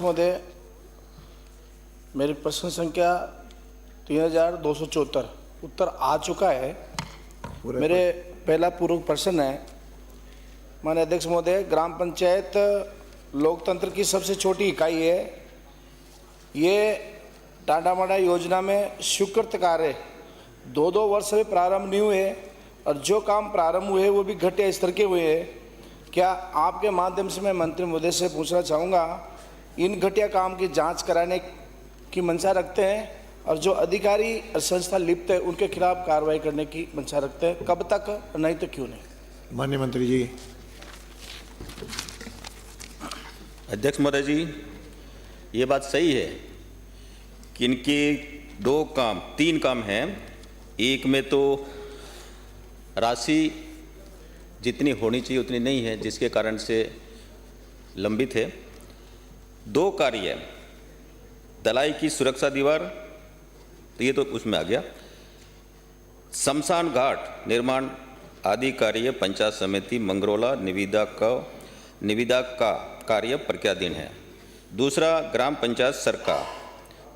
महोदय, मेरी प्रश्न संख्या 3274 उत्तर आ चुका है। मेरे पहला पूर्व प्रश्न है, माननीय अध्यक्ष महोदय, ग्राम पंचायत लोकतंत्र की सबसे छोटी इकाई है। ये टाटामाटा योजना में स्वीकृत कार्य 2-2 वर्ष में प्रारंभ नहीं हुए और जो काम प्रारंभ हुए वो भी घटिया स्तर के हुए हैं। क्या आपके माध्यम से मैं मंत्री महोदय से पूछना चाहूँगा, इन घटिया काम की जांच कराने की मंशा रखते हैं और जो अधिकारी और संस्था लिप्त है उनके खिलाफ कार्रवाई करने की मंशा रखते हैं, कब तक, नहीं तो क्यों नहीं? माननीय मंत्री जी। अध्यक्ष महोदय जी, ये बात सही है कि इनके 3 काम हैं। एक में तो राशि जितनी होनी चाहिए उतनी नहीं है, जिसके कारण से लंबित है। 2 कार्य, दलाई की सुरक्षा दीवार, तो ये तो उसमें आ गया। शमशान घाट निर्माण आदि कार्य पंचायत समिति मंगरोला निविदा का कार्य प्रक्रियाधीन है। दूसरा, ग्राम पंचायत सरकार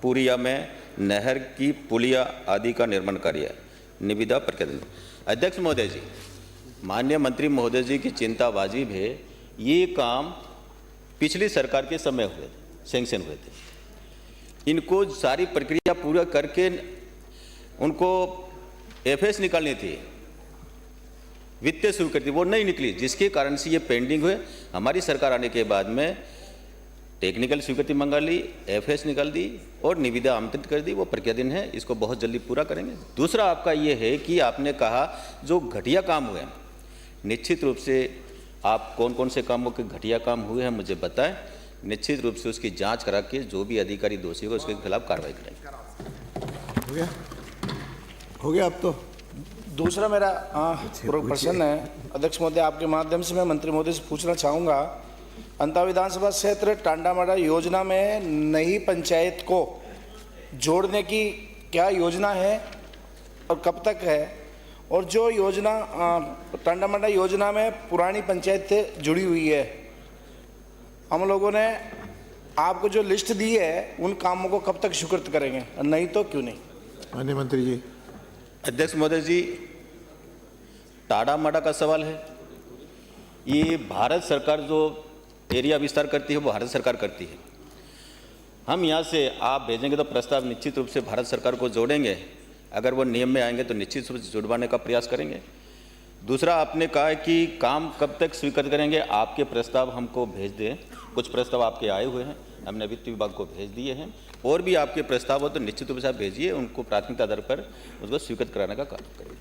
पुरिया में नहर की पुलिया आदि का निर्माण कार्य निविदा प्रक्रियाधीन। अध्यक्ष महोदय जी, माननीय मंत्री महोदय जी की चिंता वाजिब है। ये काम पिछली सरकार के समय हुए थे, सैंक्शन हुए थे। इनको सारी प्रक्रिया पूरा करके उनको एफएस निकालनी थी, वित्तीय स्वीकृति, वो नहीं निकली, जिसके कारण से ये पेंडिंग हुए। हमारी सरकार आने के बाद में टेक्निकल स्वीकृति मंगा ली, एफएस निकाल दी और निविदा आमंत्रित कर दी। वो प्रक्रियाधीन है, इसको बहुत जल्दी पूरा करेंगे। दूसरा आपका ये है कि आपने कहा जो घटिया काम हुए, निश्चित रूप से आप कौन कौन से कामों के घटिया काम हुए हैं मुझे बताएं। निश्चित रूप से उसकी जांच करा के जो भी अधिकारी दोषी होगा उसके खिलाफ कार्रवाई करेंगे। हो गया अब तो। दूसरा मेरा पूर्व प्रश्न है, अध्यक्ष महोदय, आपके माध्यम से मैं मंत्री महोदय से पूछना चाहूँगा, अंता विधानसभा क्षेत्र टाटामाटा योजना में नई पंचायत को जोड़ने की क्या योजना है और कब तक है? और जो योजना टाटामाटा योजना में पुरानी पंचायत से जुड़ी हुई है, हम लोगों ने आपको जो लिस्ट दी है उन कामों को कब तक स्वीकृत करेंगे और नहीं तो क्यों नहीं? माननीय मंत्री जी। अध्यक्ष महोदय जी, टाटामाटा का सवाल है, ये भारत सरकार जो एरिया विस्तार करती है वो भारत सरकार करती है। हम यहाँ से आप भेजेंगे तो प्रस्ताव निश्चित रूप से भारत सरकार को जोड़ेंगे। अगर वो नियम में आएंगे तो निश्चित रूप से जुड़वाने का प्रयास करेंगे। दूसरा, आपने कहा है कि काम कब तक स्वीकृत करेंगे, आपके प्रस्ताव हमको भेज दें। कुछ प्रस्ताव आपके आए हुए हैं, हमने वित्त विभाग को भेज दिए हैं। और भी आपके प्रस्ताव हो तो निश्चित रूप से आप भेजिए, उनको प्राथमिकता आधार पर उसको स्वीकृत कराने का कार्य करिए।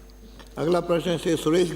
अगला प्रश्न से सुरेश